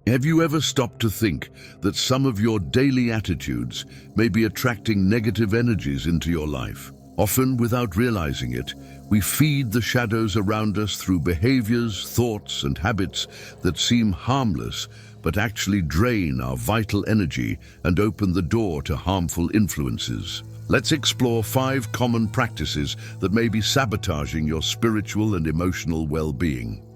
Have you ever stopped to think that some of your daily attitudes may be attracting negative energies into your life? Often, without realizing it, we feed the shadows around us through behaviors, thoughts, and habits that seem harmless, but actually drain our vital energy and open the door to harmful influences. Let's explore 5 common practices that may be sabotaging your spiritual and emotional well-being.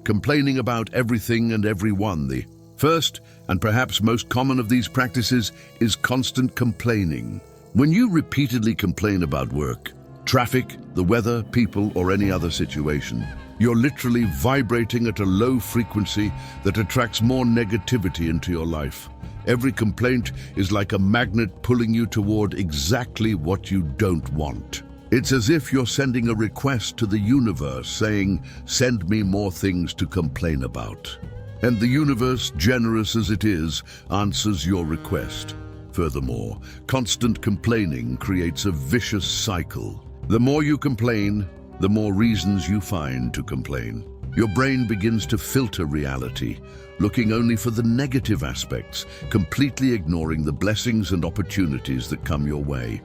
Complaining about everything and everyone. The first, and perhaps most common of these practices, is constant complaining. When you repeatedly complain about work, traffic, the weather, people, or any other situation, you're literally vibrating at a low frequency that attracts more negativity into your life. Every complaint is like a magnet pulling you toward exactly what you don't want. It's as if you're sending a request to the universe saying, "Send me more things to complain about." And the universe, generous as it is, answers your request. Furthermore, constant complaining creates a vicious cycle. The more you complain, the more reasons you find to complain. Your brain begins to filter reality, looking only for the negative aspects, completely ignoring the blessings and opportunities that come your way.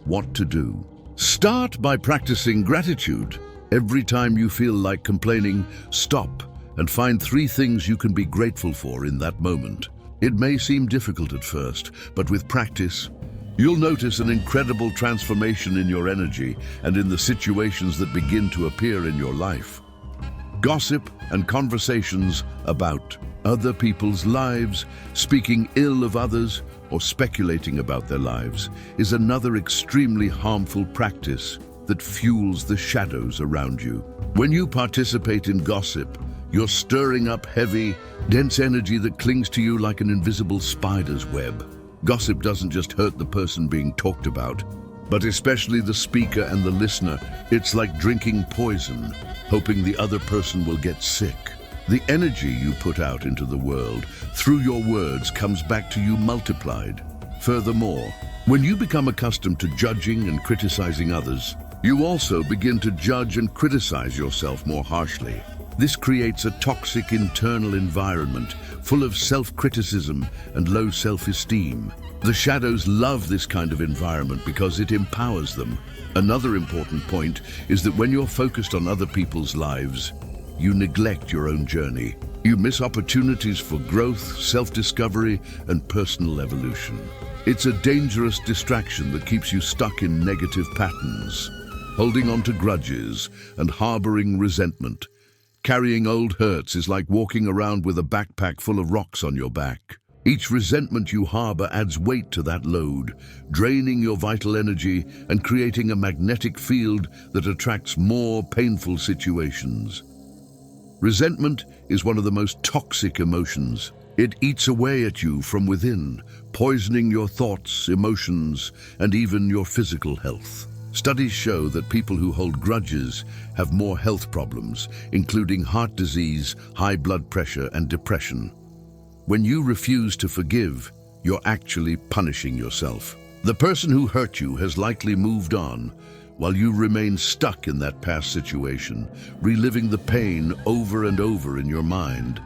What to do? Start by practicing gratitude. Every time you feel like complaining, stop and find 3 things you can be grateful for in that moment. It may seem difficult at first, but with practice, you'll notice an incredible transformation in your energy and in the situations that begin to appear in your life. Gossip and conversations about other people's lives, speaking ill of others, or speculating about their lives is another extremely harmful practice that fuels the shadows around you. When you participate in gossip, you're stirring up heavy, dense energy that clings to you like an invisible spider's web. Gossip doesn't just hurt the person being talked about, but especially the speaker and the listener. It's like drinking poison, hoping the other person will get sick. The energy you put out into the world through your words comes back to you multiplied. Furthermore, when you become accustomed to judging and criticizing others, you also begin to judge and criticize yourself more harshly. This creates a toxic internal environment full of self-criticism and low self-esteem. The shadows love this kind of environment because it empowers them. Another important point is that when you're focused on other people's lives, you neglect your own journey. You miss opportunities for growth, self-discovery, and personal evolution. It's a dangerous distraction that keeps you stuck in negative patterns, holding on to grudges and harboring resentment. Carrying old hurts is like walking around with a backpack full of rocks on your back. Each resentment you harbor adds weight to that load, draining your vital energy and creating a magnetic field that attracts more painful situations. Resentment is one of the most toxic emotions. It eats away at you from within, poisoning your thoughts, emotions, and even your physical health. Studies show that people who hold grudges have more health problems, including heart disease, high blood pressure, and depression. When you refuse to forgive, you're actually punishing yourself. The person who hurt you has likely moved on, while you remain stuck in that past situation, reliving the pain over and over in your mind.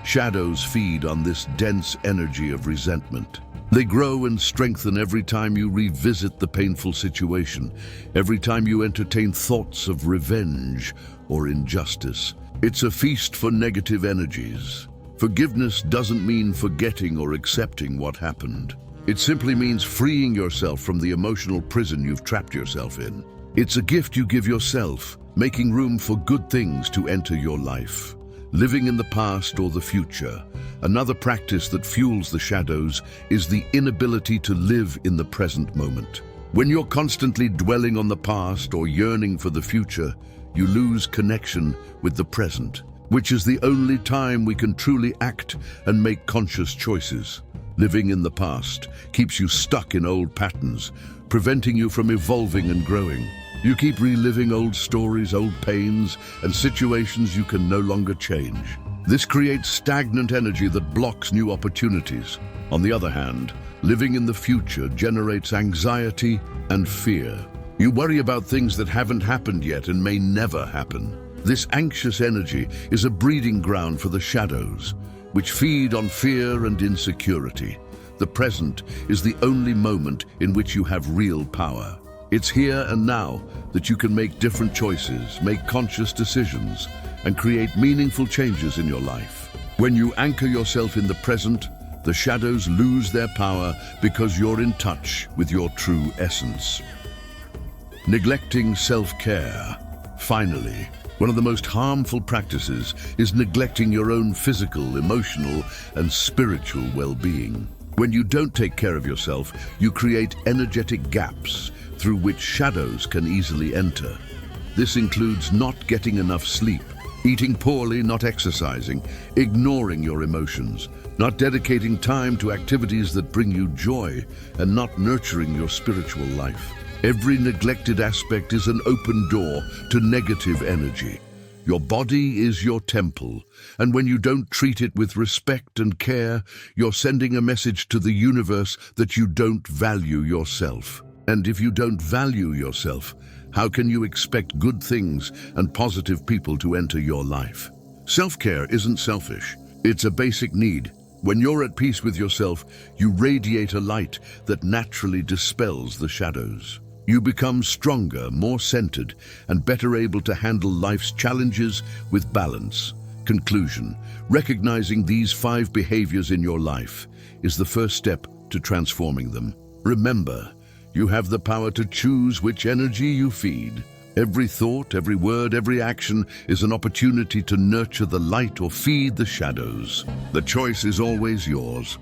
Shadows feed on this dense energy of resentment. They grow and strengthen every time you revisit the painful situation, every time you entertain thoughts of revenge or injustice. It's a feast for negative energies. Forgiveness doesn't mean forgetting or accepting what happened. It simply means freeing yourself from the emotional prison you've trapped yourself in. It's a gift you give yourself, making room for good things to enter your life. Living in the past or the future. Another practice that fuels the shadows is the inability to live in the present moment. When you're constantly dwelling on the past or yearning for the future, you lose connection with the present, which is the only time we can truly act and make conscious choices. Living in the past keeps you stuck in old patterns, preventing you from evolving and growing. You keep reliving old stories, old pains, and situations you can no longer change. This creates stagnant energy that blocks new opportunities. On the other hand, living in the future generates anxiety and fear. You worry about things that haven't happened yet and may never happen. This anxious energy is a breeding ground for the shadows, which feed on fear and insecurity. The present is the only moment in which you have real power. It's here and now that you can make different choices, make conscious decisions, and create meaningful changes in your life. When you anchor yourself in the present, the shadows lose their power because you're in touch with your true essence. Neglecting self-care. Finally, one of the most harmful practices is neglecting your own physical, emotional, and spiritual well-being. When you don't take care of yourself, you create energetic gaps through which shadows can easily enter. This includes not getting enough sleep, eating poorly, not exercising, ignoring your emotions, not dedicating time to activities that bring you joy, and not nurturing your spiritual life. Every neglected aspect is an open door to negative energy. Your body is your temple, and when you don't treat it with respect and care, you're sending a message to the universe that you don't value yourself. And if you don't value yourself, how can you expect good things and positive people to enter your life? Self-care isn't selfish. It's a basic need. When you're at peace with yourself, you radiate a light that naturally dispels the shadows. You become stronger, more centered, and better able to handle life's challenges with balance. Conclusion: recognizing these 5 behaviors in your life is the first step to transforming them. Remember, you have the power to choose which energy you feed. Every thought, every word, every action is an opportunity to nurture the light or feed the shadows. The choice is always yours.